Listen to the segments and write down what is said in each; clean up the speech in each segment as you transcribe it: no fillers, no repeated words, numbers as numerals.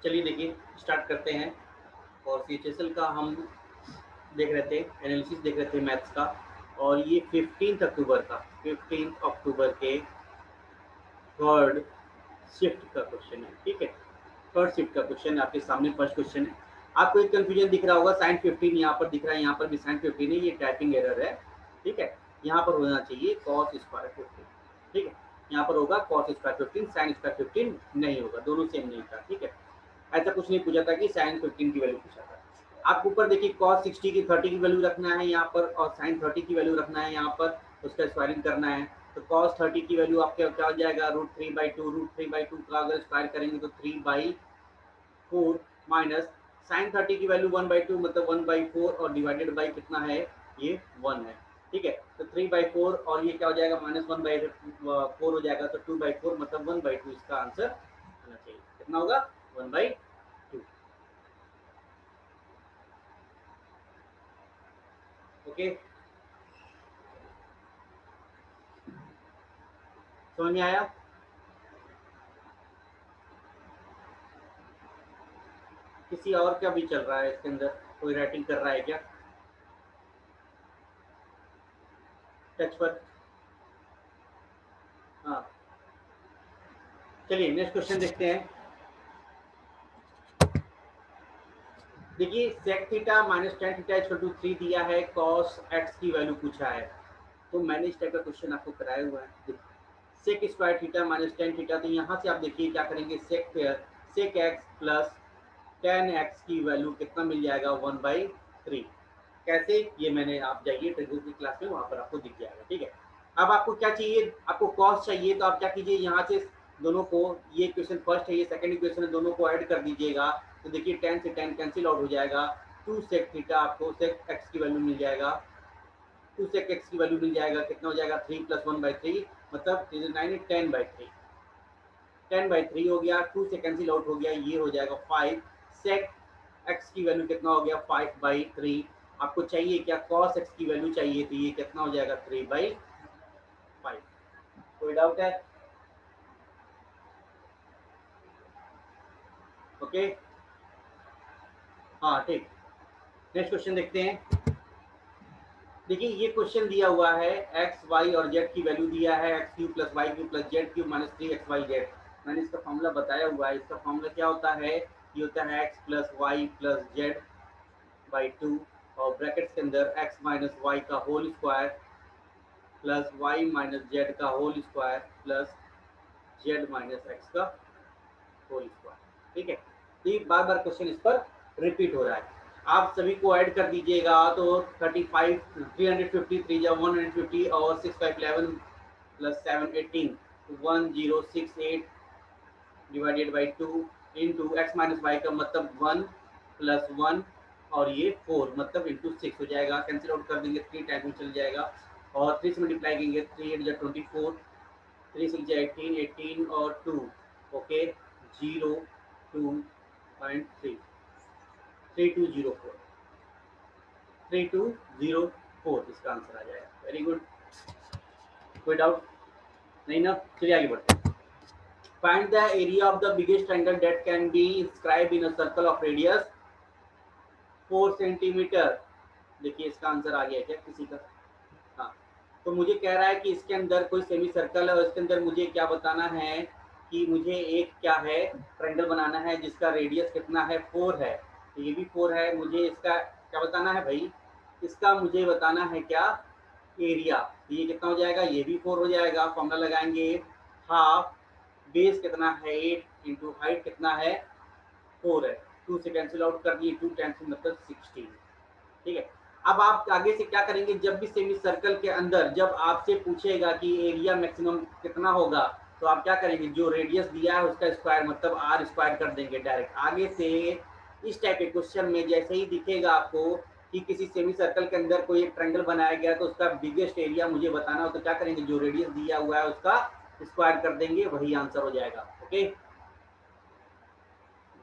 चलिए देखिए स्टार्ट करते हैं। और CHSL का हम देख रहे थे, एनालिसिस देख रहे थे मैथ्स का। और ये 15 अक्टूबर के थर्ड शिफ्ट का क्वेश्चन है। ठीक है, थर्ड शिफ्ट का क्वेश्चन आपके सामने फर्स्ट क्वेश्चन है। आपको एक कंफ्यूजन दिख रहा होगा, साइन 15 यहाँ पर दिख रहा है, यहाँ पर भी साइन 15 है, ये टाइपिंग एरर है। ठीक है, यहाँ पर होना चाहिए कॉस स्क्वायर 15। ठीक है, यहाँ पर होगा कॉस स्क्वायर 15, साइन स्क्वायर 15 नहीं होगा, दोनों सेम नहीं था। ठीक है, ऐसा कुछ नहीं पूछा था कि साइन 15 की वैल्यू पूछा था। आपको ऊपर देखिए कॉस 60 की 30 की वैल्यू रखना है यहाँ पर, और साइन 30 की वैल्यू रखना है यहाँ पर, उसका स्क्वायरिंग करना है। तो कॉस 30 की वैल्यू आपके क्या हो जाएगा, √3/2। √3/2 का अगर स्क्वायर करेंगे तो 3/4 माइनस साइन 30 की वैल्यू 1/2 मतलब 1/4, और डिवाइडेड बाई कितना है, ये 1 है। ठीक है, तो 3/4 और ये क्या हो जाएगा, -1/4 हो जाएगा, तो 2/4 मतलब 1/2 इसका आंसर आना चाहिए। कितना होगा, 1/2। ओके, समझ में आया? किसी और क्या भी चल रहा है इसके अंदर, कोई राइटिंग कर रहा है क्या टच पर? हाँ, चलिए नेक्स्ट क्वेश्चन देखते हैं। देखिए sec theta minus tan theta equal to 3 दिया है, कॉस एक्स की वैल्यू पूछा है। तो मैंने इस टाइप का क्वेश्चन आपको कराया हुआ है। Sec square theta minus tan theta, तो यहाँ से आप देखिए क्या करेंगे, sec x plus tan x की वैल्यू कितना मिल जाएगा, 1/3। कैसे, ये मैंने, आप जाइए ट्रिग्नोमेट्री की क्लास में, वहाँ पर आपको दिख जाएगा। ठीक है, अब आपको क्या चाहिए, आपको कॉस चाहिए, तो आप क्या कीजिए, यहाँ से दोनों को, ये क्वेश्चन फर्स्ट है, ये सेकंड इक्वेशन है, दोनों को ऐड कर दीजिएगा। तो देखिए 10 से 10 कैंसिल आउट हो जाएगा, 2 सेक थीटा आपको सेक एक्स की वैल्यू मिल जाएगा, 2 सेक एक्स की वैल्यू मिल जाएगा, कितना हो जाएगा, 3 + 1/3 मतलब 9 10/3। 10/3 हो गया, 2 से कैंसिल आउट हो गया, ये हो जाएगा 5। सेक एक्स की वैल्यू कितना हो गया, 5/3। आपको चाहिए क्या, कॉस एक्स की वैल्यू चाहिए, तो ये कितना हो जाएगा, 3/5। कोई डाउट है? ओके, हाँ ठीक। नेक्स्ट क्वेश्चन देखते हैं। देखिए ये क्वेश्चन दिया हुआ है, एक्स वाई और जेड की वैल्यू दिया है, x³ + y³ + z³ - 3xyz। मैंने इसका फॉर्मूला बताया हुआ है। इसका फॉर्मूला क्या होता है, ये होता है x + y + z/2, और ब्रैकेट्स के अंदर x - y का whole square plus y - z का whole square plus z - x का होल स्क्वायर। ठीक है, तो ये बार बार क्वेश्चन इस पर रिपीट हो रहा है। आप सभी को ऐड कर दीजिएगा, तो 35 350 3 जा 150, और 6 5 11 + 7 18, 1068 divided by 2 into x minus y का मतलब 1 + 1, और ये 4 मतलब इंटू 6 हो जाएगा। कैंसिल आउट कर देंगे, 3 टाइम में चल जाएगा, और 3 से मल्टीप्लाई करेंगे, 3 8 जा 24, 3 6 जा 18, 18 और 2, ओके, 02.3 3204 3204 इसका आंसर आ जाएगा। वेरी गुड, कोई डाउट नहीं ना? चलिए आगे बढ़ते हैं। Find the area of the biggest triangle that can be inscribe in a circle of radius 4 centimetre. देखिए इसका आंसर आ गया क्या किसी का? हाँ, तो मुझे कह रहा है कि इसके अंदर कोई सेमी सर्कल है, और इसके अंदर मुझे क्या बताना है, कि मुझे एक क्या है, ट्रायंगल बनाना है जिसका रेडियस कितना है, 4 है। तो ये भी 4 है, मुझे इसका क्या बताना है भाई, इसका मुझे बताना है क्या, एरिया। तो ये कितना हो जाएगा, ये भी 4 हो जाएगा। फॉर्मूला लगाएंगे, हाफ बेस कितना है 8 इंटू हाइट कितना है 4 है, 2 से कैंसिल आउट कर दिए, 2 टाइम्स मतलब 16। ठीक है, अब आप आगे से क्या करेंगे, जब भी सेमी सर्कल के अंदर जब आपसे पूछेगा कि एरिया मैक्सिमम कितना होगा, तो आप क्या करेंगे, जो रेडियस दिया है उसका स्क्वायर मतलब आर स्क्वायर कर देंगे डायरेक्ट। आगे से इस टाइप के क्वेश्चन में जैसे ही दिखेगा आपको कि किसी सेमी सर्कल के अंदर कोई एक ट्रायंगल बनाया गया, तो उसका बिगेस्ट एरिया मुझे बताना हो, तो क्या करेंगे, जो रेडियस दिया हुआ है उसका स्क्वायर कर देंगे, वही आंसर हो जाएगा। ओके,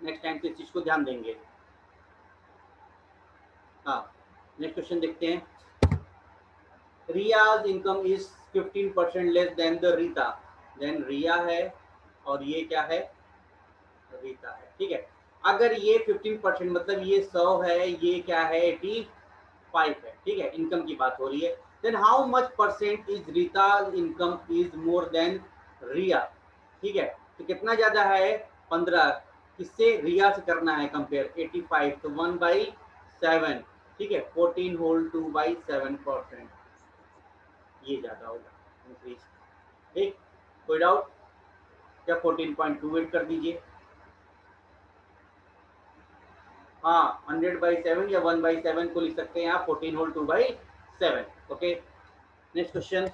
नेक्स्ट टाइम से इस चीज को ध्यान देंगे। हाँ, नेक्स्ट क्वेश्चन देखते हैं। Riya's income is 15% less than the Rita. Then Riya है, और ये क्या है, रीता है। ठीक है, अगर ये 15% मतलब ये 100 है, ये क्या है 85 है, ठीक है, इनकम की बात हो रही है, then how much percent is Rita income is more than Riya, ठीक है, तो कितना ज्यादा है 15, किससे रिया से करना है कंपेयर 85, तो 1/7, ठीक है, 14 होल 2/7%, ये ज्यादा होगा इंक्रीज, ठीक, कोई डाउट, या 14.28 कर दीजिए, हाँ 100/7 या 1/7 को लिख सकते हैं आप, 14 whole 2/7, okay. Next question,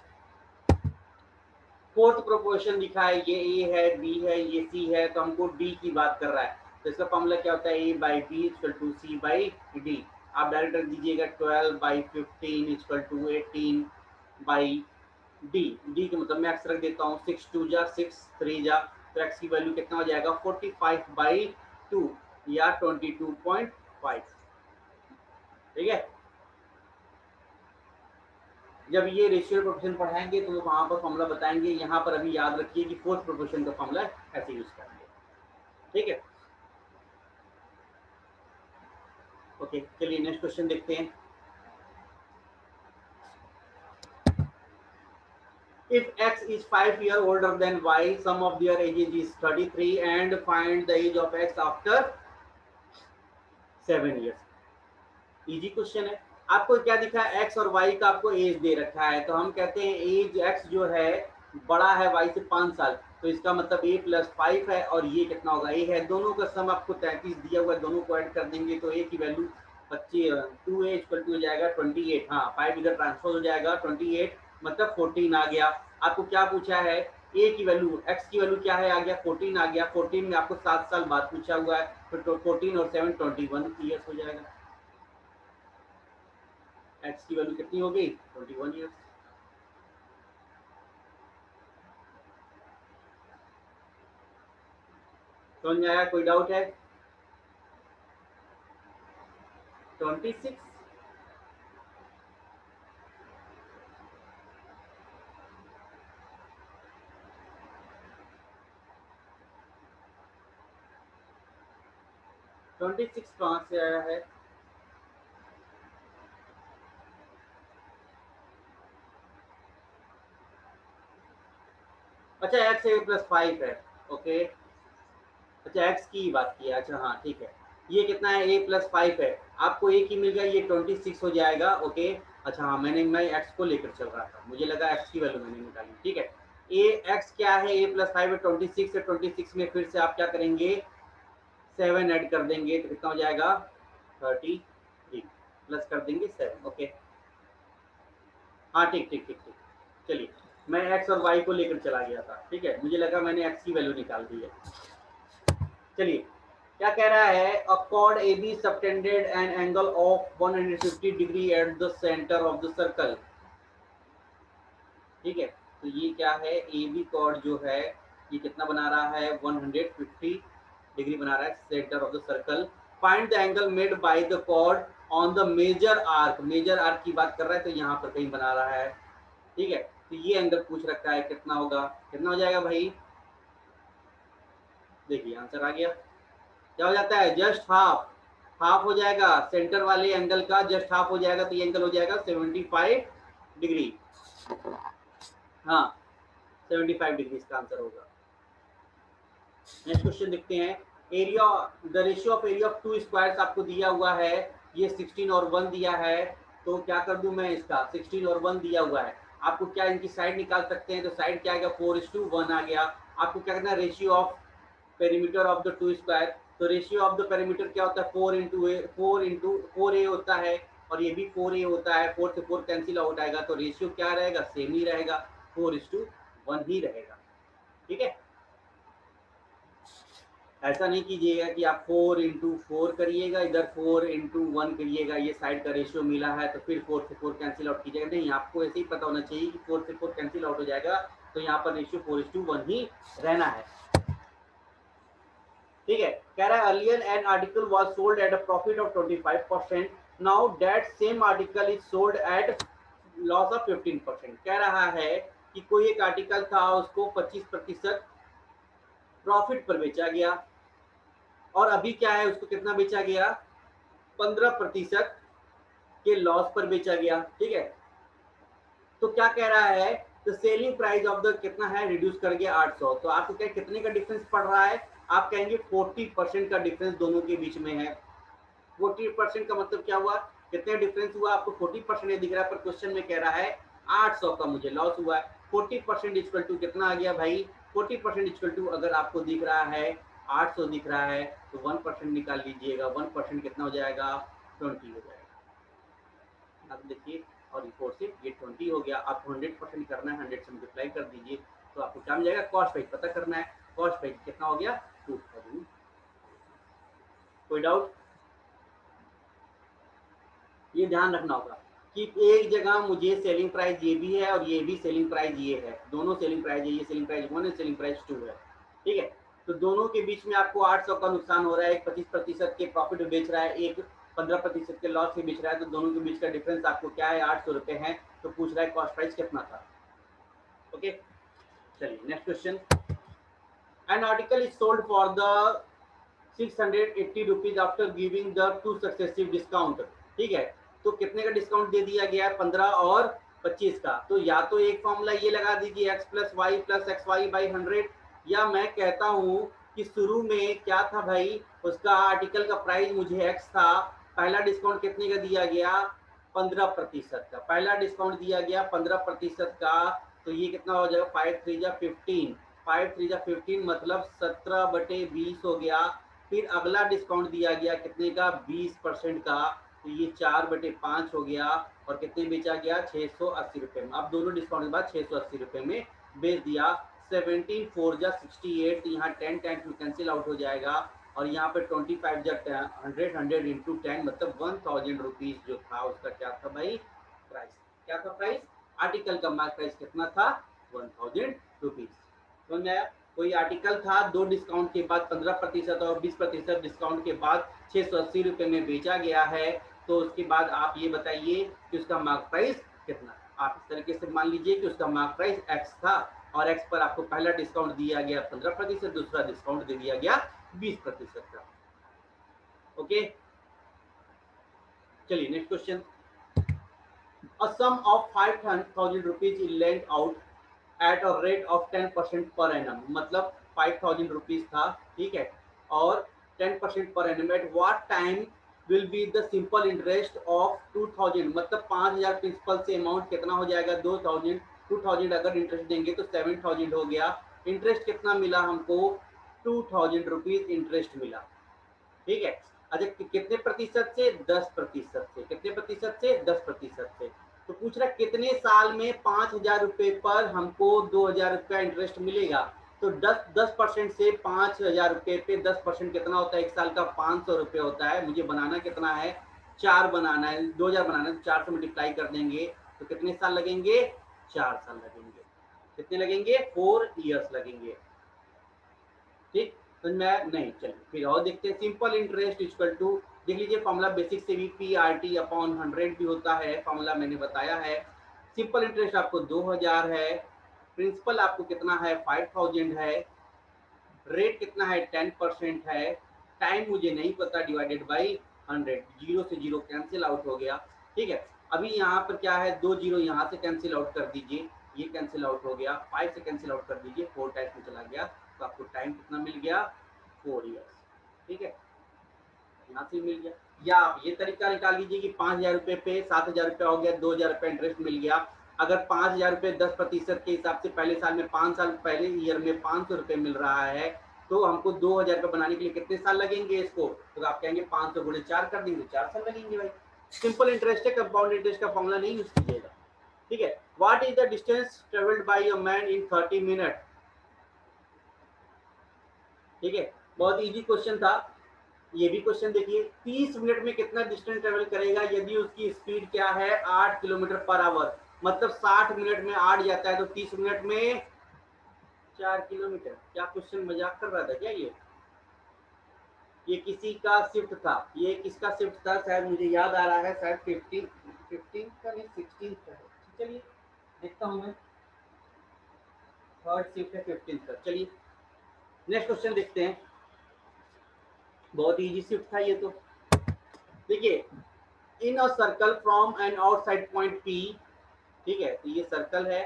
fourth proportion लिखा है, ये ए है, बी है, ये सी है, तो हमको डी की बात कर रहा है, तो इसका फॉर्मूला क्या होता है, A by B equal to C by D, आप डायरेक्ट रख दीजिएगा 12/15 इक्वल टू 18/डी, डी के मतलब मैं एक्स रख देता हूँ, 6 2 जा 6 3 जा, तो एक्स की वैल्यू कितना हो जाएगा 45/2 या 22.5, ठीक है। जब ये रेशियो प्रोपोर्शन पढ़ाएंगे तो वहां पर फॉर्मूला बताएंगे, यहाँ पर अभी याद रखिए कि फोर्थ प्रोपोर्शन का फॉर्मूला ऐसे यूज करेंगे, ठीक है, ओके। चलिए नेक्स्ट क्वेश्चन देखते हैं, if x is 5 years older than y, sum of their ages is 33 and find the age of x after 7 years, easy question है। आपको क्या दिखा है, एक्स और वाई का आपको एज दे रखा है, तो हम कहते हैं एज एक्स जो है बड़ा है वाई से 5 साल, तो इसका मतलब ए प्लस 5 है, और ये कितना होगा ए है, दोनों का सम आपको 33 दिया हुआ है, दोनों को ऐड कर देंगे तो ए की वैल्यू 25, 2a इक्वल टू हो जाएगा 28, हाँ 5 इधर ट्रांसफर हो जाएगा 28, मतलब 14 आ गया। आपको क्या पूछा है, ए की वैल्यू एक्स की वैल्यू क्या है, आ गया 14 आ गया, 14 में आपको 7 साल बाद पूछा हुआ है, तो 14 और 7 21 ईयर्स हो जाएगा, एक्स की वैल्यू कितनी हो गई 21 ईयर्स। समझ में आया, कोई डाउट है, 26, 26 कहाँ से आया है, अच्छा एक्स ए प्लस 5 है, ओके, अच्छा एक्स की बात की है, अच्छा हाँ ठीक है, ये कितना है ए प्लस 5 है, आपको ए की मिल गया, ये 26 हो जाएगा, ओके। अच्छा हाँ मैं एक्स को लेकर चल रहा था, मुझे लगा एक्स की वैल्यू मैंने निकाली, ठीक है, ए एक्स क्या है, ए प्लस 5 है 26 है, 26 में फिर से आप क्या करेंगे 7 ऐड कर देंगे, तो कितना हो जाएगा 33, प्लस कर देंगे 7, ओके, हाँ ठीक ठीक ठीक ठीक, चलिए मैं एक्स और वाई को लेकर चला गया था, ठीक है, मुझे लगा मैंने एक्स की वैल्यू निकाल दी है। चलिए क्या कह रहा है, a chord A B subtended an angle of 150 degree at the centre of the circle, ठीक है, तो ये क्या है ए बी कॉर्ड जो है ये कितना बना रहा है 150 डिग्री बना रहा है centre of the circle, find the angle made by the chord on the major arc, major arc की बात कर रहा है, तो यहाँ पर कहीं बना रहा है, ठीक है, तो ये एंगल पूछ रखा है, कितना होगा, कितना हो जाएगा भाई, देखिए आंसर आ गया, क्या हो जाता है जस्ट हाफ, हाफ हो जाएगा सेंटर वाले एंगल का, जस्ट हाफ हो जाएगा, तो ये एंगल हो जाएगा 75 डिग्री, हाँ 75 डिग्री इसका आंसर होगा। नेक्स्ट क्वेश्चन देखते हैं, area the ratio of area of to squares आपको दिया हुआ है, ये 16 और 1 दिया है, तो क्या कर दूं मैं इसका 16 और 1 दिया हुआ है, आपको क्या इनकी साइड निकाल सकते हैं, तो साइड क्या आएगा 4:1 आ गया, आपको क्या करना है ratio of perimeter of the two square, तो रेशियो ऑफ द पेरीमीटर क्या होता है 4 इंटू 4 ए होता है, और ये भी 4 ए होता है, 4 से 4 कैंसिल आउट आएगा, तो रेशियो क्या रहेगा सेम ही रहेगा 4:1 ही रहेगा, ठीक है। ऐसा नहीं कीजिएगा कि आप 4:4 करिएगा, इधर 4:1 करिएगा, ये साइड का रेशियो मिला है तो फिर 4 से 4 कैंसिल आउट कीजिएगा, नहीं आपको ऐसे ही पता होना चाहिए कि 4 से 4 कैंसिल आउट हो जाएगा, तो यहाँ पर रेशियो 4:1 ही रहना है, ठीक है। कह रहा है earlier an article was sold at a profit of 25%, now that same article is sold at loss of 15%, कह रहा है कि कोई एक आर्टिकल था उसको 25% प्रॉफिट पर बेचा गया, और अभी क्या है, उसको कितना बेचा गया, 15% के लॉस पर बेचा गया। ठीक है, तो क्या कह रहा है, तो सेलिंग प्राइस ऑफ द कितना है, रिड्यूस कर गया 800। तो आपको क्या कितने का डिफरेंस पड़ रहा है, आप कहेंगे 40% का डिफरेंस दोनों के बीच में है। 40% का मतलब क्या हुआ, कितने डिफरेंस हुआ, आपको 40% दिख रहा है, पर क्वेश्चन में कह रहा है 800 का मुझे लॉस हुआ है। 40% इक्वल टू कितना आ गया भाई, 40% इक्वल टू अगर आपको दिख रहा है 800 दिख रहा है, तो 1% निकाल लीजिएगा, 1% कितना हो जाएगा, 20 हो जाएगा। अब देखिए, और रिपोर्ट से ये 20 हो गया। आपको 100% करना है, 100 से मल्टीप्लाई कर दीजिए, तो आपको क्या मिल जाएगा, कॉस्ट प्राइस पता करना है। कॉस्ट प्राइस कितना हो गया, 2000। कोई डाउट, ये ध्यान रखना होगा कि एक जगह मुझे सेलिंग प्राइस ये भी है और ये भी सेलिंग प्राइस ये है, दोनों सेलिंग प्राइस है, ये सेलिंग प्राइस 1 है, सेलिंग प्राइस 2 है। ठीक है, तो दोनों के बीच में आपको 800 का नुकसान हो रहा है, एक 25% के प्रॉफिट बेच रहा है, एक 15% के लॉस से बेच रहा है, तो दोनों के बीच का डिफरेंस आपको क्या है, 800 रुपए है। तो पूछ रहा है कॉस्ट प्राइस कितना था। ओके, चलिए next question. N article is sold for the 680 rupees after giving the 2 successive discount. ठीक है, तो कितने का डिस्काउंट दे दिया गया है, 15 और 25 का। तो या तो एक फॉर्मूला ये लगा दीजिए, x plus y plus x y by 100, या मैं कहता हूं कि शुरू में क्या था भाई, उसका आर्टिकल का प्राइस मुझे x था, पहला डिस्काउंट कितने का दिया गया, 15% का पहला डिस्काउंट दिया गया, 15% का। तो ये कितना हो जाएगा, 5 3 जा 15, 5 3 जा 15 मतलब 17/20 हो गया। फिर अगला डिस्काउंट दिया गया कितने का, 20% का, तो ये 4/5 हो गया, और कितने बेचा गया, 680 रुपये में। अब दोनों डिस्काउंट के बाद 680 रुपये में बेच दिया। 17 4 जा 68, यहाँ 10 10 कैंसिल आउट हो जाएगा, और यहाँ पे 25 जा 100, 100 इंटू 10 मतलब 1000 रुपीज जो था उसका क्या था भाई, प्राइस। क्या था प्राइस, आर्टिकल का मार्क प्राइस कितना था, 1000 रुपीज। समझ में आया, कोई आर्टिकल था, दो डिस्काउंट के बाद 15% और 20% डिस्काउंट के बाद 680 रुपये में बेचा गया है, तो उसके बाद आप ये बताइए कि उसका मार्क प्राइस कितना। आप इस तरीके से मान लीजिए कि उसका मार्क प्राइस एक्स था, और एक्स पर आपको पहला डिस्काउंट दिया गया 15%, दूसरा डिस्काउंट दे दिया गया 20% का। ओके, चलिए next question. A sum of 5,000 rupees is lent out at a rate of 10% per annum, मतलब 5,000 रुपीज था। ठीक है, और 10% per annum, at what time will be the simple interest of 2000, मतलब 5000 प्रिंसिपल से अमाउंट कितना हो जाएगा, 2000। 2000 अगर इंटरेस्ट देंगे तो 7000 हो गया। इंटरेस्ट कितना मिला हमको, 2000 रुपीज इंटरेस्ट मिला। ठीक है, अच्छा कितने प्रतिशत से, 10% से, कितने प्रतिशत से, 10% से। तो पूछ रहा कितने साल में 5000 रुपए पर हमको 2000 रुपया इंटरेस्ट मिलेगा। तो 10% से 5000 रुपए पे 10% कितना होता है, एक साल का 500 रुपये होता है। मुझे बनाना कितना है, 4 बनाना है, 2000 बनाना है, तो 4 से मल्टीप्लाई कर देंगे, तो कितने साल लगेंगे, 4 साल लगेंगे। कितने लगेंगे, 4 ईयर्स लगेंगे। ठीक, समझ में आया नहीं, चलिए फिर और देखते हैं। सिंपल इंटरेस्ट इक्वल टू, देख लीजिए फॉर्मूला बेसिक से भी पी अपॉन 100 भी होता है, फॉर्मूला मैंने बताया है। सिंपल इंटरेस्ट आपको 2000 है, प्रिंसिपल आपको कितना है, 5000 है, रेट कितना है, 10% है, टाइम मुझे नहीं पता, डिवाइडेड बाई 100, जीरो से जीरो कैंसिल आउट हो गया। ठीक है, अभी यहाँ पर क्या है, 2 जीरो यहाँ से कैंसिल आउट कर दीजिए, ये कैंसिल आउट हो गया, 5 से कैंसिल आउट कर दीजिए, 4 टाइम्स में चला गया, तो आपको टाइम कितना मिल गया, 4 ईयर्स। ठीक है, यहाँ से मिल गया। या आप ये तरीका निकाल लीजिए कि 5000 रुपये पे 7000 रुपया हो गया, 2000 रुपया इंटरेस्ट मिल गया। अगर 5000 रुपये 10% के हिसाब से पहले साल में, 5 साल पहले ईयर में 500 रुपये मिल रहा है, तो हमको 2000 रुपये बनाने के लिए कितने साल लगेंगे इसको, तो आप कहेंगे 500 गुणे 4 कर देंगे, 4 साल लगेंगे भाई। सिंपल इंटरेस्ट है, कंपाउंड इंटरेस्ट का फॉर्मूला नहीं यूज कीजिएगा। ठीक है, what is the distance travelled by a man in 30 minute. ठीक है, बहुत इजी क्वेश्चन था। ये भी क्वेश्चन देखिए, 30 मिनट में कितना डिस्टेंस ट्रेवल करेगा यदि उसकी स्पीड क्या है, 8 किलोमीटर पर आवर, मतलब 60 मिनट में 8 जाता है, तो 30 मिनट में 4 किलोमीटर। क्या क्वेश्चन मजाक कर रहा था क्या ये किसी का शिफ्ट था, ये किसका शिफ्ट था, शायद मुझे याद आ रहा है, शायद 15 का नहीं, 16 का है। चलिए देखता हूँ मैं, थर्ड शिफ्ट है 15 का। चलिए नेक्स्ट क्वेश्चन देखते हैं। बहुत इजी शिफ्ट था ये तो। देखिए, in a circle from an outside point P, ठीक है, तो ये सर्कल है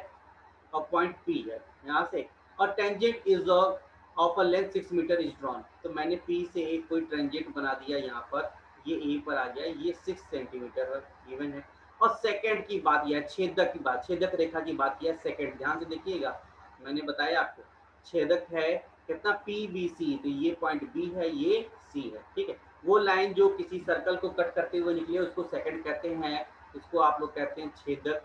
और पॉइंट पी है यहाँ से, और tangent is of a length 6 metre is drawn. तो मैंने पी से एक कोई टेंजेंट बना दिया यहाँ पर, ये ए पर आ गया, ये 6 सेंटीमीटर गिवन है। और सेकंड की बात यह, छेदक की बात, छेदक रेखा की बात यह सेकंड, ध्यान से देखिएगा, मैंने बताया आपको छेदक है कितना, पी बी सी, तो ये पॉइंट बी है, ये सी है, ठीक है। वो लाइन जो किसी सर्कल को कट करते हुए निकले उसको सेकंड कहते हैं, इसको आप लोग कहते हैं छेदक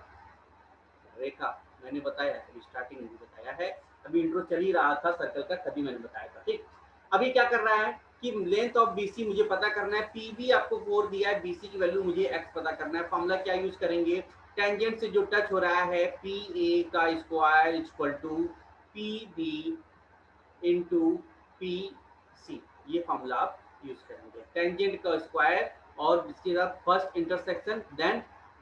रेखा। मैंने बताया है, अभी स्टार्टिंग में भी बताया है, अभी इंट्रो चल ही रहा था सर्कल का, तभी मैंने बताया था, ठीक। अभी क्या कर रहा है कि लेंथ ऑफ बीसी मुझे पता करना है, पीबी आपको 4 दिया है, बीसी की वैल्यू मुझे एक्स पता करना है। फॉर्मूला क्या यूज करेंगे, टेंजेंट से जो टच हो रहा है, पी ए का square equal to P B into P C, ये फॉर्मूला आप यूज करेंगे, टेंजेंट का स्क्वायर और इसके साथ first intersection, then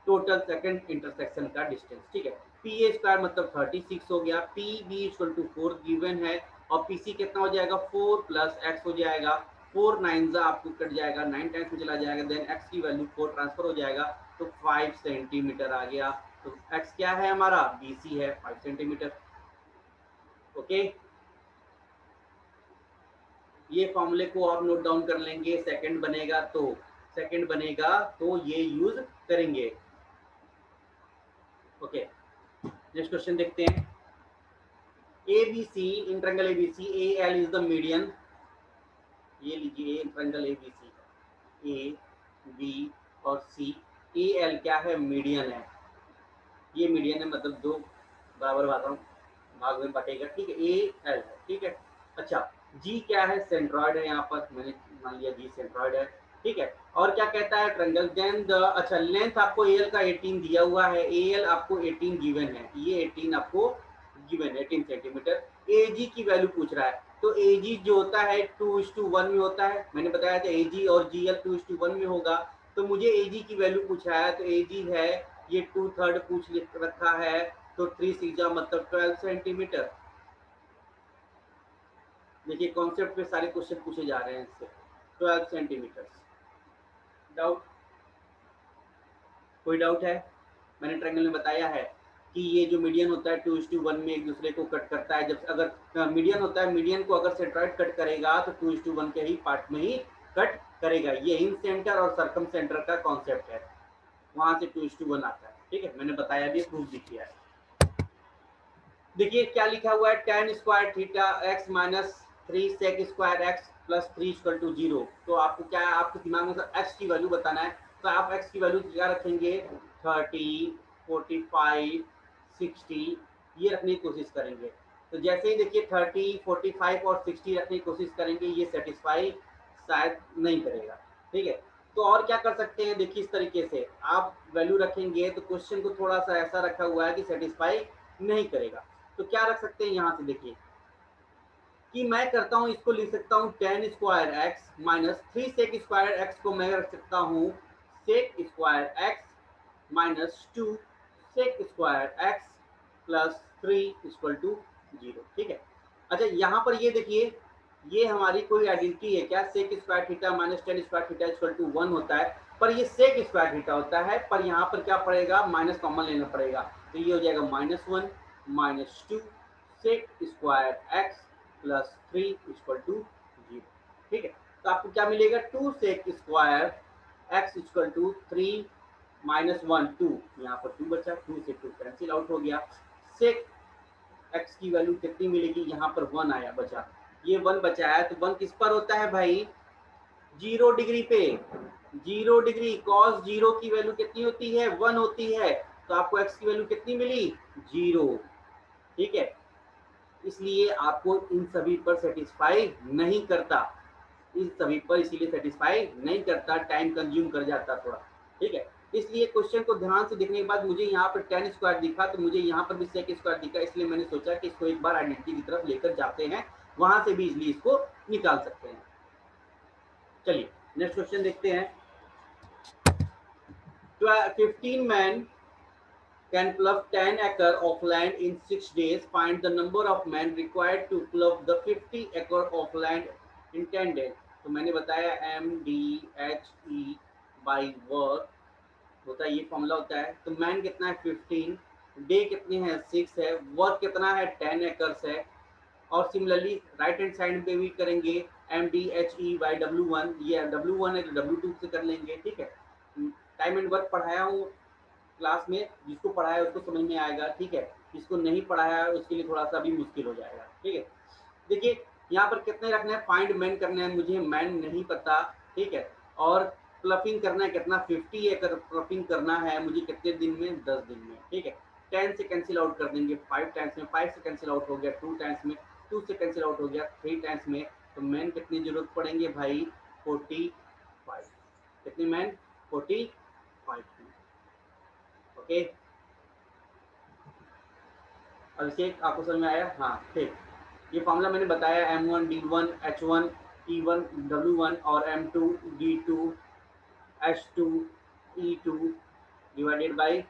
total second intersection का डिस्टेंस, ठीक है। पी ए स्क्वायर मतलब 36 हो गया, P B equal to 4 given है, और पी सी कितना हो जाएगा 4 प्लस एक्स हो जाएगा, 4 9 आपको कट जाएगा, 9 टाइम्स में चला जाएगा, देन एक्स की वैल्यू 4 ट्रांसफर हो जाएगा, तो 5 सेंटीमीटर आ गया। तो एक्स क्या है हमारा, बी सी है 5 सेंटीमीटर। ओके, ये फॉर्मूले को आप नोट डाउन कर लेंगे, सेकंड बनेगा तो, सेकंड बनेगा तो ये यूज करेंगे। ओके, नेक्स्ट क्वेश्चन देखते हैं। A B C, in triangle A B C, A L is the median, ये लीजिए triangle A B C, A B और सी, ए एल क्या है, मीडियन है, ये मीडियन है, मतलब दो बराबर भाग में बटेगा, ठीक है, ए एल है, ठीक है। अच्छा, जी क्या है, सेंट्रॉइड है, यहाँ पर मैंने मान लिया जी सेंट्रॉइड है, ठीक है। और क्या कहता है ट्रायंगल, देन द, अच्छा लेंथ आपको एल का 18 दिया हुआ है, एल आपको 18 गिवन है, ये 18 आपको गिवन है 18 सेंटीमीटर। ए जी की वैल्यू पूछ रहा है, तो ए जी जो होता है 2:1 में होता है, मैंने बताया था ए जी और जी एल 2:1 में होगा। तो मुझे ए जी की वैल्यू पूछा है, तो ए जी है ये 2/3 पूछ रखा है, तो 3 सीजा मतलब 12 सेंटीमीटर। देखिए कॉन्सेप्ट पे सारे क्वेश्चन पूछे जा रहे हैं इससे, 12 सेंटीमीटर। डाउट, कोई डाउट है? मैंने ट्रायंगल में बताया है कि ये जो मीडियन होता है 2:1 में एक दूसरे को कट करता है, जब अगर मीडियन होता है, मीडियन को अगर सेंट्रॉइड कट करेगा तो 2:1 के ही पार्ट में ही कट करेगा, ये इन सेंटर और सरकम सेंटर का कॉन्सेप्ट है, वहां से 2:1 आता है, ठीक है, मैंने बताया भी, प्रूफ भी किया है। देखिए क्या लिखा हुआ है, tan square theta x minus 3 sec square x plus 3 equal to 0। तो आपको क्या है, आपके दिमाग में एक्स की वैल्यू बताना है, तो आप एक्स की वैल्यू क्या रखेंगे, 30 45 60, ये रखने की कोशिश करेंगे। तो जैसे ही देखिए 30 45 और 60 रखने की कोशिश करेंगे, ये सेटिस्फाई शायद नहीं करेगा, ठीक है। तो और क्या कर सकते हैं, देखिए इस तरीके से आप वैल्यू रखेंगे, तो क्वेश्चन को थोड़ा सा ऐसा रखा हुआ है कि सेटिस्फाई नहीं करेगा। तो क्या रख सकते हैं यहाँ से, देखिए कि मैं करता हूँ, इसको लिख सकता हूँ tan square x minus 3 sec square x को मैं रख सकता हूँ sec square x minus 2 sec square x plus 3 equal to 0, ठीक है। अच्छा यहाँ पर ये देखिए, ये हमारी कोई आइडेंटिटी है क्या, sec square theta minus tan square theta equal to 1 होता है, पर ये सेक स्क्वायर थीटा होता है, पर यहाँ पर क्या पड़ेगा, माइनस कॉमन लेना पड़ेगा, तो ये हो जाएगा -1 -2 sec square x plus 3 equal to 0, ठीक है। तो आपको क्या मिलेगा, 2 sec square x equal to 3 -1 2, यहाँ पर 2 बचा, 2 से 2 कैंसिल आउट हो गया, सेक एक्स की वैल्यू कितनी मिलेगी, यहाँ पर 1 आया बचा, ये 1 बचा है, तो 1 किस पर होता है भाई, 0 डिग्री पे, 0 डिग्री, कॉस 0 की वैल्यू कितनी होती है, 1 होती है, तो आपको एक्स की वैल्यू कितनी मिली, 0, ठीक है। इसलिए आपको इन सभी पर सेटिस्फाई नहीं करता, इन सभी पर इसीलिए सेटिस्फाई नहीं करता, टाइम कंज्यूम कर जाता थोड़ा, ठीक है। इसलिए क्वेश्चन को ध्यान से देखने के बाद मुझे यहाँ पर tan स्क्वायर दिखा, तो मुझे यहाँ पर भी sec स्क्वायर दिखा, इसलिए मैंने सोचा कि इसको एक बार आइडेंटिटी की तरफ लेकर जाते हैं, वहां से भी इजिली इसको निकाल सकते हैं। चलिए नेक्स्ट क्वेश्चन देखते हैं। 15 men can plough 10 acre of land in 6 days. Find the number of men required to plough the 50 acre of land in 10 days. तो मैंने बताया MDHE बाई वर्क होता है, ये फॉर्मूला होता है। तो मैन कितना है 15, डे कितने हैं 6 है, वर्क कितना है 10 एकर्स है। और सिमिलरली राइट हैंड साइड पे भी करेंगे MDHE/W1, ये W1 है तो W2 से कर लेंगे, ठीक है। टाइम एंड वर्क पढ़ाया हूँ क्लास में, जिसको पढ़ाया है उसको समझ में आएगा, ठीक है। जिसको नहीं पढ़ाया है उसके लिए थोड़ा सा भी मुश्किल हो जाएगा, ठीक है। देखिए यहाँ पर कितने रखना है, फाइंड मैन करना है, मुझे मैन नहीं पता, ठीक है। और प्लफिंग करना है कितना 50 एकड़ प्लफिंग करना है मुझे कितने दिन में, 10 दिन में, ठीक है। 10 से कैंसिल आउट कर देंगे 5 टाइम्स में, 5 से कैंसिल आउट हो गया 2 टाइम्स में, 2 से कैंसिल आउट हो गया 3 टाइम्स में। तो मैन कितनी जरूरत पड़ेंगे भाई 45, कितने मैन 45, ओके। अभिषेक आपको समझ में आया, हाँ ठीक। ये फॉर्मूला मैंने बताया M1 D1 H1 E1 W1 और M2 D2 H2 E2 divided by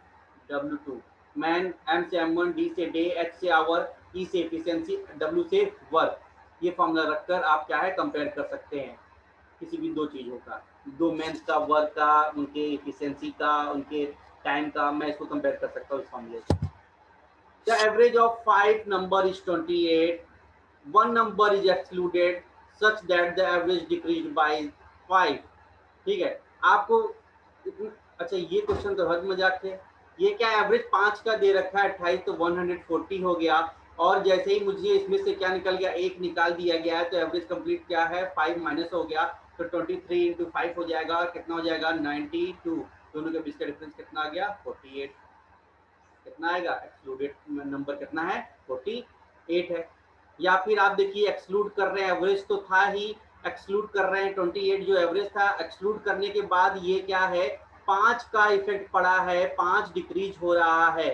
W2। Man M से M1, D से डे, H से आवर, E से एफिशिएंसी, W से वर्क। ये फॉर्मूला रखकर आप क्या है कंपेयर कर सकते हैं किसी भी दो चीज़ों का, दो मेंस का, वर्क का, उनके एफिशिएंसी का, उनके टाइम का, मैं इसको कंपेयर कर सकता हूँ इस फॉर्मूले से। The average of 5 number is 28. One number is excluded such that the average decreased by 5. ठीक है, आपको अच्छा ये क्वेश्चन तो हद मजाक है। ये क्या एवरेज 5 का दे रखा है 28, तो 140 हो गया। और जैसे ही मुझे इसमें से क्या निकल गया, एक निकाल दिया गया है, तो एवरेज कंप्लीट क्या है 5 माइनस हो गया, तो 23 इंटू 5 हो जाएगा, कितना हो जाएगा 92। दोनों के बीच का डिफरेंस कितना आ गया 48। कितना आएगा, एक्सक्लूडेड नंबर कितना है 48 है। या फिर आप देखिए एक्सक्लूड कर रहे हैं, एवरेज तो था ही, एक्सक्लूड कर रहे हैं 28 जो एवरेज था, एक्सक्लूड करने के बाद ये क्या है 5 का इफेक्ट पड़ा है, 5 डिक्रीज हो रहा है।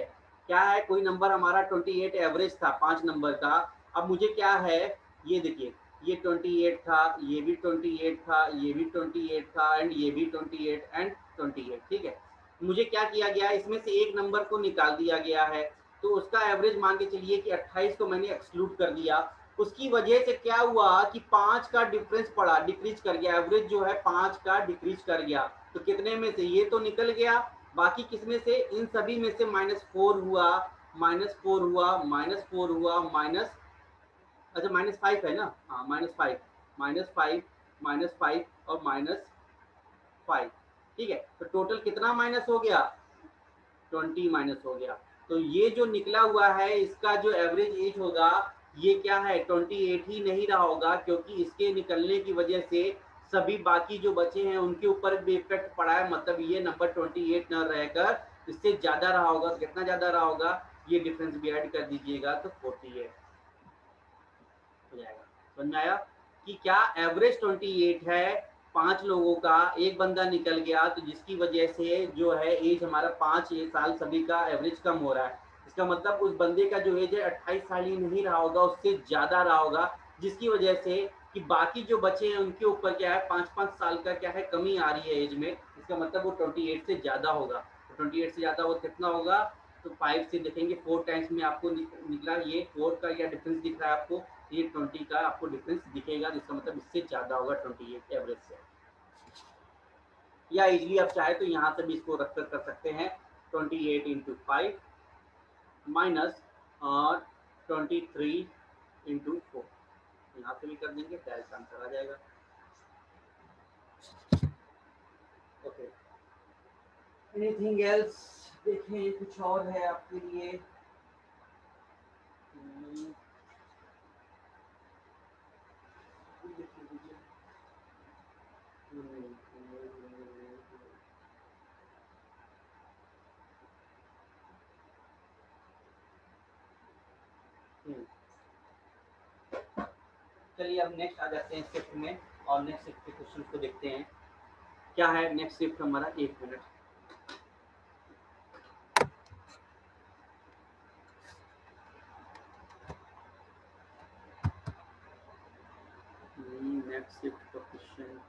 क्या है, कोई नंबर हमारा 28 एवरेज था 5 नंबर का, अब मुझे क्या है, ये देखिए ये 28 था, ये भी 28 था, ये भी 28 था, एंड ये भी 28 एंड 28, ठीक है। मुझे क्या किया गया, इसमें से एक नंबर को निकाल दिया गया है, तो उसका एवरेज मान के चलिए कि 28 को मैंने एक्सक्लूड कर दिया। उसकी वजह से क्या हुआ कि 5 का डिफरेंस पड़ा, डिक्रीज कर गया, एवरेज जो है 5 का डिक्रीज कर गया। तो कितने में से, ये तो निकल गया, बाकी किसमें से, इन सभी में से -4 हुआ, -4 हुआ, -4 हुआ, माइनस, अच्छा -5 है ना, हाँ -5, -5, -5 और -5, ठीक है। तो टोटल कितना माइनस हो गया 20 माइनस हो गया। तो ये जो निकला हुआ है इसका जो एवरेज एज होगा ये क्या है 28 ही नहीं रहा होगा, क्योंकि इसके निकलने की वजह से सभी बाकी जो बचे हैं उनके ऊपर भी इफेक्ट पड़ा है, मतलब ये नंबर 28 न रहकर इससे ज्यादा रहा होगा। तो कितना ज्यादा रहा होगा, ये डिफरेंस भी ऐड कर दीजिएगा तो 48 हो जाएगा। समझ में आया कि क्या एवरेज 28 है 5 लोगों का, एक बंदा निकल गया तो जिसकी वजह से जो है एज हमारा 5 साल सभी का एवरेज कम हो रहा है। इसका मतलब उस बंदे का जो एज है 28 साल ही नहीं रहा होगा, उससे ज्यादा रहा होगा, जिसकी वजह से कि बाकी जो बचे हैं उनके ऊपर क्या है 5-5 साल का क्या है कमी आ रही है एज में। इसका मतलब वो 28 से ज्यादा होगा। तो 28 से ज्यादा वो कितना होगा, तो 5 से देखेंगे 4 टाइम्स में आपको निकला, ये 4 का क्या डिफरेंस दिख रहा है आपको, ये 20 का आपको डिफरेंस दिखेगा, जिसका मतलब इससे ज्यादा होगा 28 एवरेज से। या इजीली आप चाहे तो यहाँ से भी इसको रखकर कर सकते हैं 28 इंटू 5 माइनस 23 इंटू 4, यहाँ से भी कर देंगे, डायरेक्ट आंसर आ जाएगा। ओके, एनीथिंग एल्स, देखें कुछ और है आपके लिए। चलिए अब नेक्स्ट आ जाते हैं शिफ्ट में, और नेक्स्ट शिफ्ट के क्वेश्चन को देखते हैं। क्या है नेक्स्ट शिफ्ट हमारा, 1 मिनट। नेक्स्ट शिफ्ट का क्वेश्चन,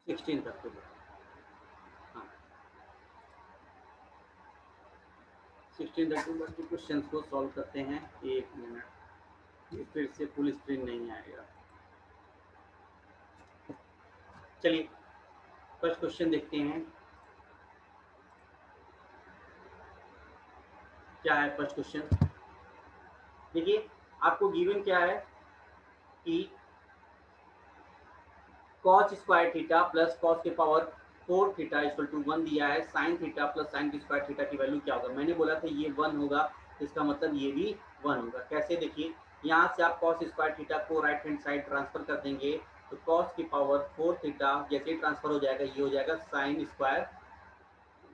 16 अक्टूबर। हाँ, 16 अक्टूबर के क्वेश्चन को सॉल्व करते हैं। एक मिनट, ये फिर से फुल स्क्रीन नहीं आएगा। चलिए फर्स्ट क्वेश्चन देखते हैं, क्या है फर्स्ट क्वेश्चन। देखिए आपको गिवन क्या है कि cos square theta plus cos के पावर 4 थीटा इक्वल टू 1 दिया है। sin थीटा प्लस sin की स्क्वायर थीटा की वैल्यू क्या होगा। मैंने बोला था ये 1 होगा, इसका मतलब ये भी 1 होगा। कैसे, देखिए यहाँ से आप cos स्क्वायर थीटा को राइट हैंड साइड ट्रांसफर कर देंगे तो cos की पावर 4 थीटा जैसे ही ट्रांसफर हो जाएगा ये हो जाएगा sin स्क्वायर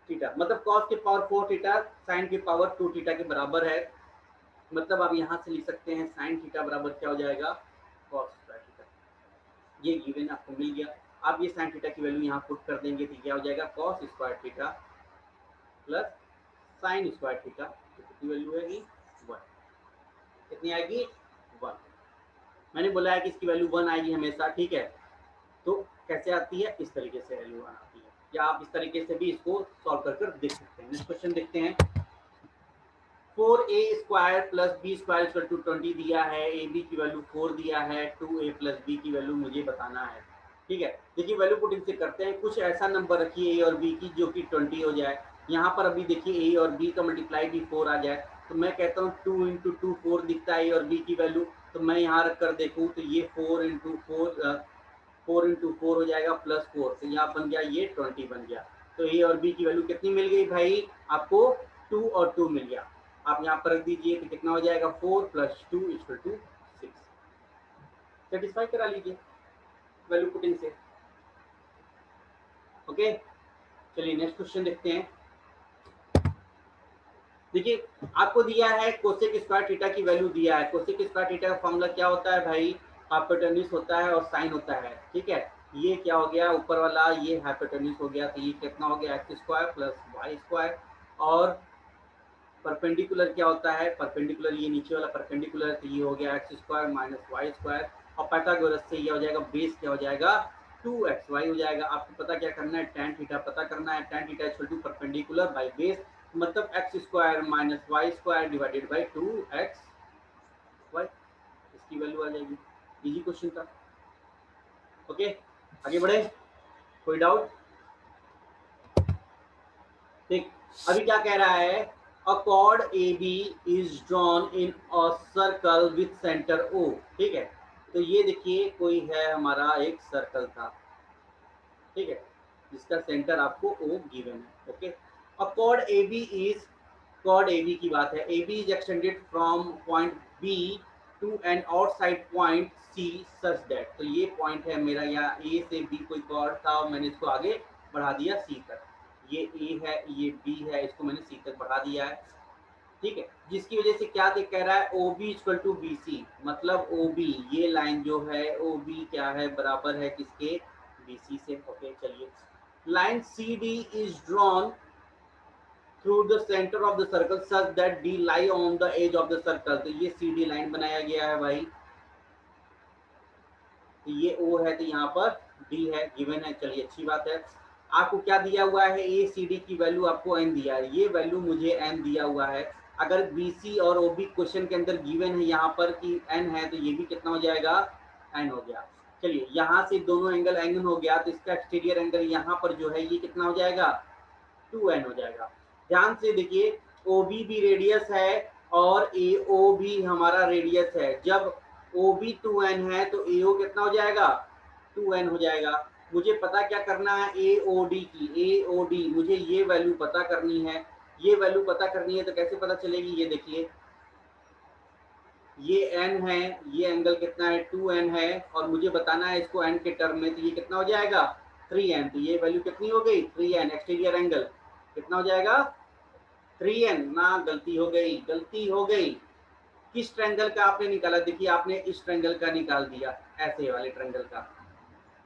थीटा, मतलब cos की पावर 4 थीटा sin की पावर 2 थीटा के बराबर है। मतलब आप यहाँ से लिख सकते हैं sin थीटा बराबर क्या हो जाएगा, cos स्क्वायर थीटा। ये गिवन आपको मिल गया। आप ये sin थीटा की वैल्यू यहाँ पुट कर देंगे तो क्या हो जाएगा, cos square theta plus sin square theta, कितनी वैल्यू आएगी 1। कितनी आएगी 1। मैंने बोला है कि इसकी वैल्यू 1 आएगी हमेशा, ठीक है। तो कैसे आती है, इस तरीके से वैल्यू आती है, या आप इस तरीके से भी इसको सॉल्व कर देख सकते हैं। नेक्स्ट क्वेश्चन देखते हैं। 4a square plus B square equal to 20 दिया है, ए बी की वैल्यू 4 दिया है, 2a प्लस बी की वैल्यू मुझे बताना है। ठीक है, देखिए वैल्यू पुटिंग से करते हैं। कुछ ऐसा नंबर रखिए ए और बी की जो कि 20 हो जाए। यहाँ पर अभी देखिए ए और बी का मल्टीप्लाई भी 4 आ जाए, तो मैं कहता हूँ 2 इंटू 2 4 दिखता है ए और बी की वैल्यू, तो मैं यहाँ रख कर देखूँ तो ये 4 इंटू 4 हो जाएगा प्लस 4, तो यहाँ बन गया ये 20 बन गया। तो ए और बी की वैल्यू कितनी मिल गई भाई आपको, 2 और 2 मिल गया। आप यहाँ पर रख दीजिए तो कितना हो जाएगा 4 प्लस 2 इक्वल टू 6। सेटिस्फाई करा लीजिए वैल्यू पुटिंग से। ओके, चलिए नेक्स्ट क्वेश्चन देखते हैं। देखिए आपको दिया है कोसेक स्क्वायर थीटा की वैल्यू दिया है। कोसेक स्क्वायर थीटा का फॉर्मूला क्या होता है भाई, हाइपोटेन्यूज होता है और साइन होता है, ठीक है। ये क्या हो गया ऊपर वाला, ये हाइपोटेन्यूज हो गया, तो ये कितना हो गया x square plus y square. और परपेंडिकुलर क्या होता है, परपेंडिकुलर ये नीचे वाला परपेंडिकुलर, तो ये हो गया x square minus Y square. और पाइथागोरस से ये हो जाएगा बेस क्या हो जाएगा 2xy हो जाएगा। आपको पता क्या करना है, tan थीटा पता करना है। tan theta equal to perpendicular by base, मतलब X square minus Y square divided by 2xy, इसकी वैल्यू आ जाएगी। इजी क्वेश्चन था। ओके आगे बढ़े, कोई डाउट। ठीक, अभी क्या कह रहा है, a chord AB is drawn in a circle with center O। ठीक है, तो ये देखिए कोई है हमारा एक सर्कल था, ठीक है, जिसका सेंटर आपको O गिवन है। Okay, a chord AB is, chord AB की बात है, AB is extended from point B to an outside point C such that, तो ये पॉइंट है मेरा, यहाँ A से B कोई chord था और मैंने इसको आगे बढ़ा दिया C तक। ये A है, ये B है, इसको मैंने C तक बढ़ा दिया है, ठीक है। जिसकी वजह से क्या कह रहा है, OB इक्वल टू BC, मतलब OB ये लाइन जो है OB क्या है, बराबर है किसके, BC से। ओके चलिए, line CD is drawn through the centre of the circle such that D lie on the edge of the circle, तो ये CD लाइन बनाया गया है भाई, तो ये O है, तो यहाँ पर D है, गिवन है। चलिए अच्छी बात है। आपको क्या दिया हुआ है, ACD की वैल्यू आपको n दिया है, ये वैल्यू मुझे n दिया हुआ है। अगर BC और OB क्वेश्चन के अंदर गिवन है यहाँ पर कि n है, तो ये भी कितना हो जाएगा, n हो गया। चलिए यहाँ से दोनों एंगल एंगल हो गया, तो इसका एक्सटीरियर एंगल यहाँ पर जो है ये कितना हो जाएगा, 2n हो जाएगा। ध्यान से देखिए, OB भी रेडियस है और AO भी हमारा रेडियस है। जब OB 2n है तो AO कितना हो जाएगा, 2n हो जाएगा। मुझे पता क्या करना है, AOD की, AOD मुझे ये वैल्यू पता करनी है। ये वैल्यू पता करनी है तो कैसे पता चलेगी, ये देखिए, ये n है, ये एंगल कितना है 2n है, और मुझे बताना है इसको n के टर्म में, तो ये कितना हो जाएगा 3n, तो ये वैल्यू कितनी हो गई 3n। एक्सटीरियर एंगल कितना हो जाएगा 3n ना, गलती हो गई, गलती हो गई। किस ट्रायंगल का आपने निकाला, देखिए आपने इस ट्रायंगल का निकाल दिया, ऐसे वाले ट्रायंगल का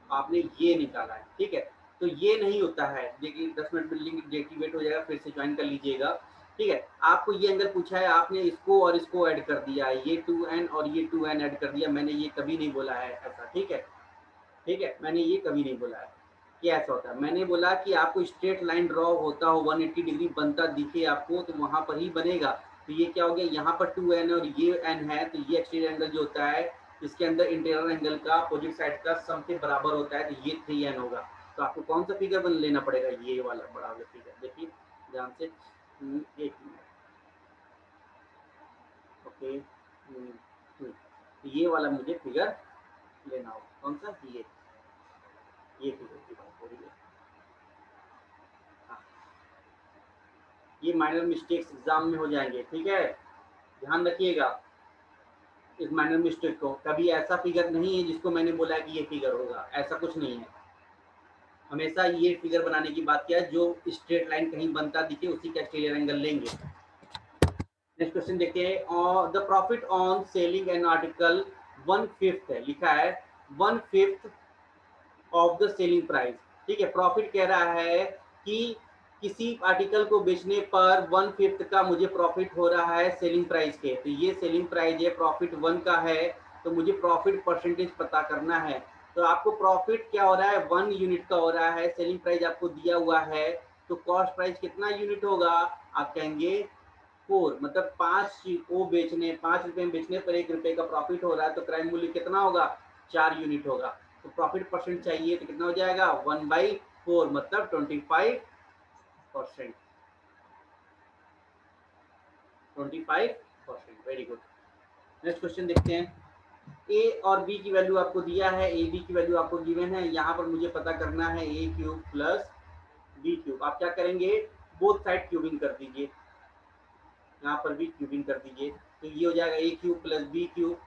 आपने ये निकाला है, ठीक है। तो ये नहीं होता है, देखिए 10 मिनट में लिंक डिएक्टिवेट हो जाएगा, फिर से ज्वाइन कर लीजिएगा, ठीक है। आपको ये एंगल पूछा है, आपने इसको और इसको ऐड कर दिया है, ये 2n और ये 2n ऐड कर दिया। मैंने ये कभी नहीं बोला है ऐसा, ठीक है, ठीक है, मैंने ये कभी नहीं बोला है ये ऐसा होता है। मैंने बोला कि आपको स्ट्रेट लाइन ड्रॉ होता हो 180 डिग्री बनता दिखे आपको तो वहां पर ही बनेगा। तो ये क्या हो गया, यहाँ पर 2n और ये n है, तो ये एक्सटीरियर एंगल जो होता है इसके अंदर इंटीरियर एंगल का अपोजिट साइड का सम के बराबर होता है, तो ये 3n होगा। तो आपको कौन सा फिगर बन लेना पड़ेगा, ये वाला बड़ा वाला फिगर। देखिए ध्यान से, एक मिनट, ओके, ये वाला मुझे फिगर लेना होगा। कौन सा, ये फिगर की बात हो रही है। हाँ, ये माइनर मिस्टेक्स एग्जाम में हो जाएंगे, ठीक है, ध्यान रखिएगा इस माइनर मिस्टेक को। कभी ऐसा फिगर नहीं है जिसको मैंने बोला कि ये फिगर होगा, ऐसा कुछ नहीं है। हमेशा ये फिगर बनाने की बात किया है, जो स्ट्रेट लाइन कहीं बनता दिखे उसी का एक्सटीरियर एंगल लेंगे। नेक्स्ट क्वेश्चन देखते हैं। The profit on selling an article 1/5 है, लिखा है 1/5 ऑफ द सेलिंग प्राइस। ठीक है, प्रॉफिट कह रहा है कि किसी आर्टिकल को बेचने पर 1/5 का मुझे प्रॉफिट हो रहा है सेलिंग प्राइस के। तो ये सेलिंग प्राइस है, प्रॉफिट 1 का है, तो मुझे प्रॉफिट परसेंटेज पता करना है। तो आपको प्रॉफिट क्या हो रहा है, 1 यूनिट का हो रहा है, सेलिंग प्राइस आपको दिया हुआ है, तो कॉस्ट प्राइस कितना यूनिट होगा, आप कहेंगे 4, मतलब 5 वो बेचने, 5 रुपए में बेचने पर 1 रुपए का प्रॉफिट हो रहा है, तो क्रय मूल्य कितना होगा, 4 यूनिट होगा। तो प्रॉफिट परसेंट चाहिए तो कितना हो जाएगा, 1/4, मतलब 25%। 25%, वेरी गुड। नेक्स्ट क्वेश्चन देखते हैं। ए और बी की वैल्यू आपको दिया है, ए बी की वैल्यू आपको गिवन है। यहाँ पर मुझे पता करना है ए क्यूब प्लस बी क्यूब। आप क्या करेंगे, बोथ साइड क्यूबिंग कर दीजिए, यहाँ पर भी क्यूबिंग कर दीजिए, तो ये हो जाएगा A cube plus B cube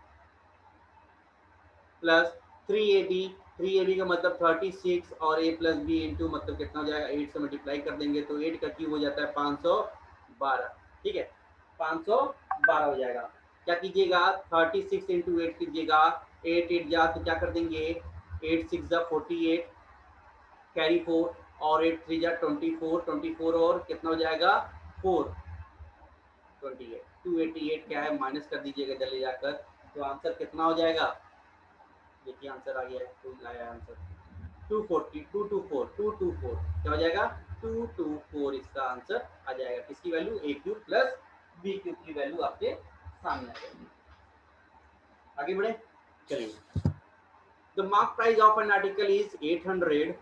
plus 3ab। 3ab का मतलब 36 और a प्लस बी इंटू मतलब कितना हो जाएगा, 8 से मल्टीप्लाई कर देंगे तो 8 का क्यूब हो जाता है 512। ठीक है, 512 हो जाएगा। क्या कीजिएगा, 36 इंटू 8 कीजिएगा, 8 8 जा तो क्या कर देंगे, 8 6 जा 48, कैरी 4, और 8 3 जा 24, 24 और कितना हो जाएगा 4, 28, 288 क्या है माइनस कर दीजिएगा जल्दी जाकर, तो आंसर कितना हो जाएगा, देखिए आंसर आ गया है, तो लाया आंसर 240, 224, 224 क्या हो जाएगा, 224 इसका आंसर आ जाएगा। किसकी वैल्यू, ए क्यूब प्लस बी क्यूब की वैल्यू आपके सामने आ जाएगी। आगे बढ़े, चलिए। The mark price of an article is 800,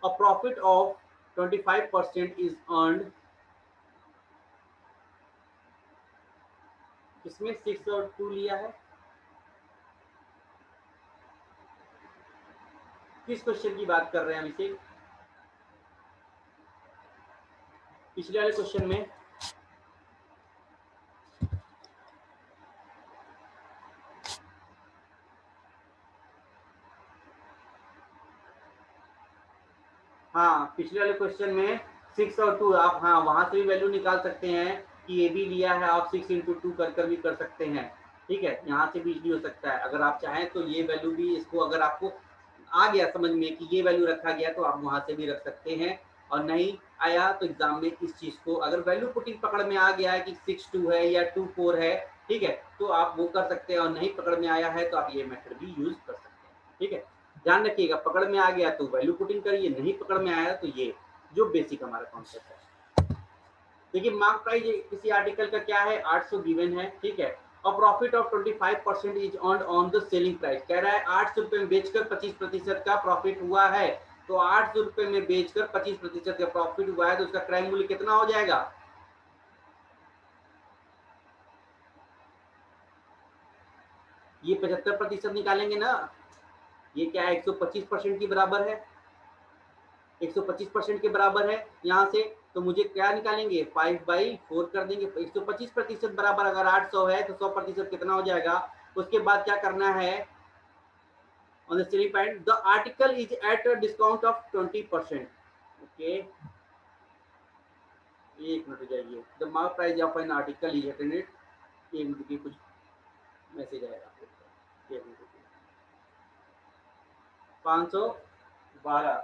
a profit of 25% is earned. इसमें 6 और 2 लिया है, किस क्वेश्चन की बात कर रहे हैं हम इसे, पिछले वाले क्वेश्चन में हाँ, पिछले वाले क्वेश्चन में 6 और 2 आप हाँ वहां से भी वैल्यू निकाल सकते हैं कि ये भी लिया है, आप 6 इंटू 2 कर भी कर सकते हैं। ठीक है, यहाँ से भी इजली हो सकता है, अगर आप चाहें तो ये वैल्यू भी, इसको अगर आपको आ गया समझ में कि ये वैल्यू रखा गया तो आप वहां से भी रख सकते हैं, और नहीं आया तो एग्जाम में इस चीज को, अगर वैल्यू पुटिंग पकड़ में आ गया है कि 6 2 है या 2 4 है, ठीक है, तो आप वो कर सकते हैं, और नहीं पकड़ में आया है तो आप ये मेथड भी यूज कर सकते हैं। ठीक है, ध्यान रखिएगा, पकड़ में आ गया तो वैल्यू पुटिंग करिए, नहीं पकड़ में आया तो ये जो बेसिक हमारा कॉन्सेप्ट है। देखिए मार्क प्राइस किसी आर्टिकल का क्या है, 800 गिवन है, ठीक है, और profit of 25% is earned on the selling price. कह रहा है 800 रुपए में बेचकर 25% का प्रॉफिट हुआ है, तो 800 रुपए में बेचकर 25% का प्रॉफिट हुआ है, तो उसका क्रय मूल्य कितना हो जाएगा, ये 75% निकालेंगे ना, ये क्या है 125% के बराबर है, 125% के बराबर है यहाँ से, तो मुझे क्या निकालेंगे 5/4 कर देंगे। 125% बराबर अगर 800 है तो 100% कितना हो जाएगा। उसके बाद क्या करना है, on the selling point the article is at a discount of 20%। Okay, एक मिनट जाइए, the mark price of an article is attended, एक मिनट की कुछ मैसेज आएगा, 512,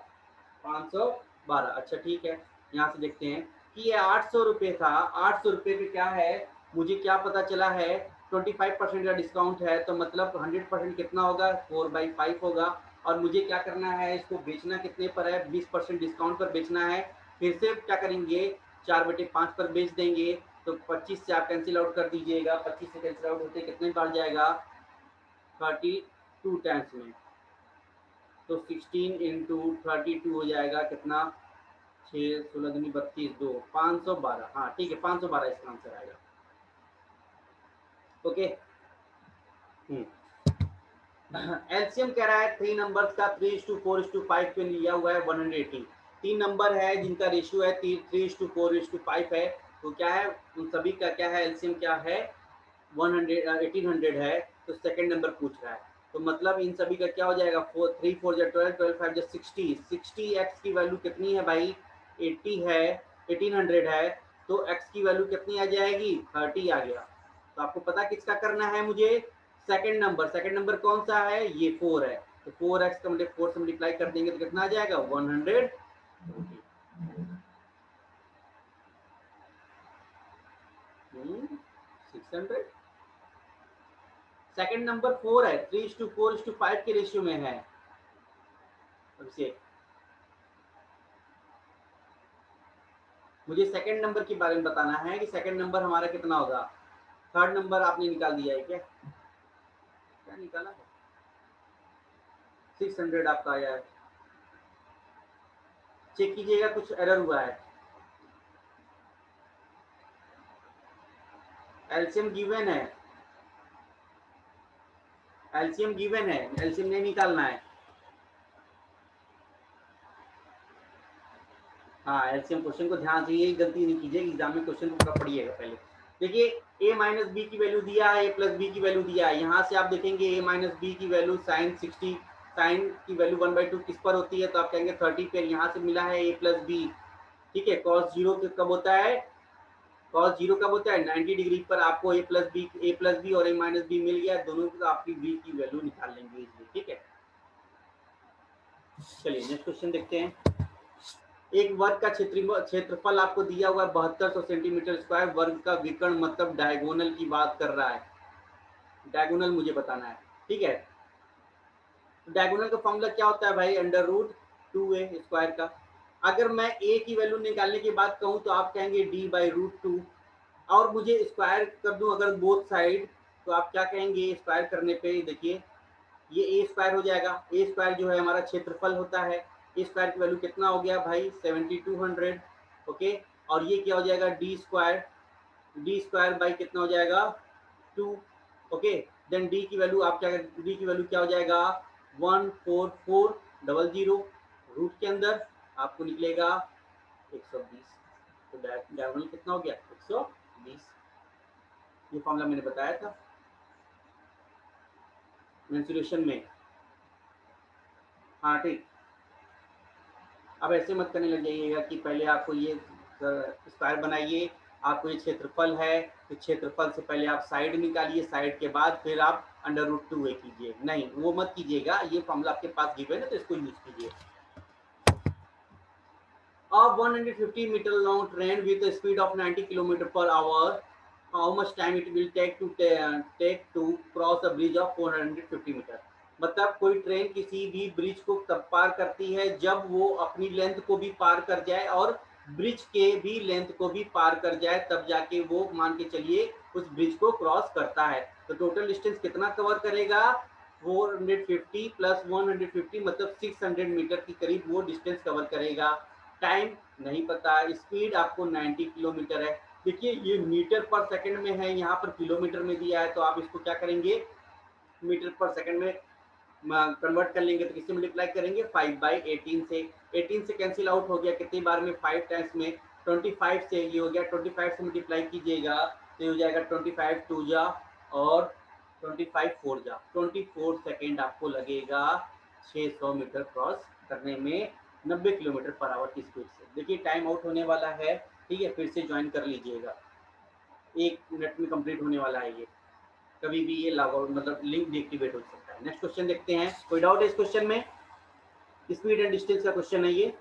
512, अच्छा ठीक है, यहाँ से देखते हैं कि ये 800 रुपये था, 800 रुपये पे क्या है, मुझे क्या पता चला है 25% का डिस्काउंट है, तो मतलब 100% कितना होगा, 4/5 होगा, और मुझे क्या करना है, इसको बेचना कितने पर है, 20% डिस्काउंट पर बेचना है। फिर से क्या करेंगे, 4/5 पर बेच देंगे, तो 25 से आप कैंसिल आउट कर दीजिएगा, 25 से कैंसिल आउट होते कितने बढ़ जाएगा, 32 टाइम्स में, तो 16 इंटू 32 हो जाएगा कितना, 6 16 दूनी 32 2 512। हाँ ठीक है, 512 इसका आंसर आएगा। ओके, एलसीएम कह रहा है 3 नंबर्स का 3:4:5 पे लिया हुआ है 180। 3 नंबर है जिनका रेशियो है 3:4:5 है, तो क्या है उन सभी का क्या है, एलसीएम क्या है 1800 है। तो सेकंड नंबर पूछ रहा है, तो मतलब इन सभी का क्या हो जाएगा, 3 4 12 12 5 60 60 एक्स की वैल्यू कितनी है भाई, 80 है, 1800 है, तो एक्स की वैल्यू कितनी आ जाएगी, 30 आ गया। तो आपको पता किसका करना है मुझे, सेकंड नंबर कौन सा है, ये 4 है, तो 4x का मतलब 4 से मल्टीप्लाई कर देंगे तो कितना आ जाएगा 100। 600। सेकंड नंबर 4 है, 3:4:5 के रेशियो में है। अभिषेक, मुझे सेकंड नंबर के बारे में बताना है कि सेकंड नंबर हमारा कितना होगा। थर्ड नंबर आपने निकाल दिया है क्या, क्या निकाला है, 600 आपका आया है, चेक कीजिएगा कुछ एरर हुआ है। एलसीएम गिवन है, एलसीएम गिवन है, एलसीएम नहीं निकालना है। हाँ, एलसीएम क्वेश्चन को ध्यान से, यही गलती नहीं कीजिएगा, एग्जाम में क्वेश्चन को पूरा पढ़िएगा पहले। देखिए a माइनस बी की वैल्यू दिया है, a प्लस बी की वैल्यू दिया है, यहाँ से आप देखेंगे a माइनस बी की वैल्यू साइन 60, साइन की वैल्यू 1/2 किस पर होती है, तो आप कहेंगे 30 पे। यहाँ से मिला है a प्लस बी, ठीक है, cos 0 कब होता है, cos 0 कब होता है 90 डिग्री पर। आपको a प्लस बी और a माइनस बी मिल गया, दोनों को आपकी b की वैल्यू निकाल लेंगे इसलिए, ठीक है। चलिए नेक्स्ट क्वेश्चन देखते हैं। एक वर्ग का क्षेत्रफल आपको दिया हुआ है 7200 सेंटीमीटर स्क्वायर, वर्ग का विकर्ण मतलब डायगोनल की बात कर रहा है, डायगोनल मुझे बताना है, ठीक है। तो डायगोनल का फॉर्मूला क्या होता है भाई, √2a स्क्वायर का। अगर मैं a की वैल्यू निकालने की बात कहूं तो आप कहेंगे d/√2, और मुझे स्क्वायर कर दूं अगर बोथ साइड, तो आप क्या कहेंगे स्क्वायर करने पे, देखिए ये ए स्क्वायर हो जाएगा, ए स्क्वायर जो है हमारा क्षेत्रफल होता है, ए स्क्वायर की वैल्यू कितना हो गया भाई 7200, ओके। और ये क्या हो जाएगा डी स्क्वायर बाई कितना हो जाएगा 2, ओके। देन डी की वैल्यू आप क्या, डी की वैल्यू क्या हो जाएगा 14400, रूट के अंदर आपको निकलेगा 120, तो डायगोनल कितना हो गया 120। ये फॉर्मूला मैंने बताया था मेंसुरेशन में, हाँ ठीक। अब ऐसे मत करने लग जाइएगा कि पहले आपको ये स्क्वायर बनाइए, आपको ये क्षेत्रफल है, तो क्षेत्रफल से पहले आप साइड निकालिए, साइड के बाद फिर आप √2a कीजिए, नहीं वो मत कीजिएगा, ये फॉर्मूला आपके पास गिवन है तो इसको यूज कीजिए। A 150 meter long train with a speed of 90 km/h, how much time it will take to cross a bridge of 450 meter। मतलब कोई ट्रेन किसी भी ब्रिज को तब पार करती है जब वो अपनी लेंथ को भी पार कर जाए और ब्रिज के भी लेंथ को भी पार कर जाए, तब जाके वो मान के चलिए उस ब्रिज को क्रॉस करता है। तो टोटल डिस्टेंस कितना कवर करेगा 450 प्लस 150 मतलब 600 मीटर के करीब वो डिस्टेंस कवर करेगा। टाइम नहीं पता, स्पीड आपको 90 किलोमीटर है। देखिए ये मीटर पर सेकंड में है, यहाँ पर किलोमीटर में दिया है, तो आप इसको क्या करेंगे मीटर पर सेकंड में कन्वर्ट कर लेंगे, तो किससे मल्टीप्लाई करेंगे 5/18 से। 18 से कैंसिल आउट हो गया कितनी बार में 5 टाइम्स में, 25 से ये हो गया, 25 से मल्टीप्लाई कीजिएगा तो हो जाएगा 25 2 जा और 25 4 जा, 24 सेकेंड आपको लगेगा 600 मीटर क्रॉस करने में 90 किलोमीटर पर आवर की स्पीड से। देखिए टाइम आउट होने वाला है, ठीक है, फिर से ज्वाइन कर लीजिएगा, 1 मिनट में कंप्लीट होने वाला है ये, कभी भी ये लॉग आउट मतलब लिंक डीएक्टिवेट हो सकता है। नेक्स्ट क्वेश्चन देखते हैं, कोई डाउट है इस क्वेश्चन में, स्पीड एंड डिस्टेंस का क्वेश्चन है ये।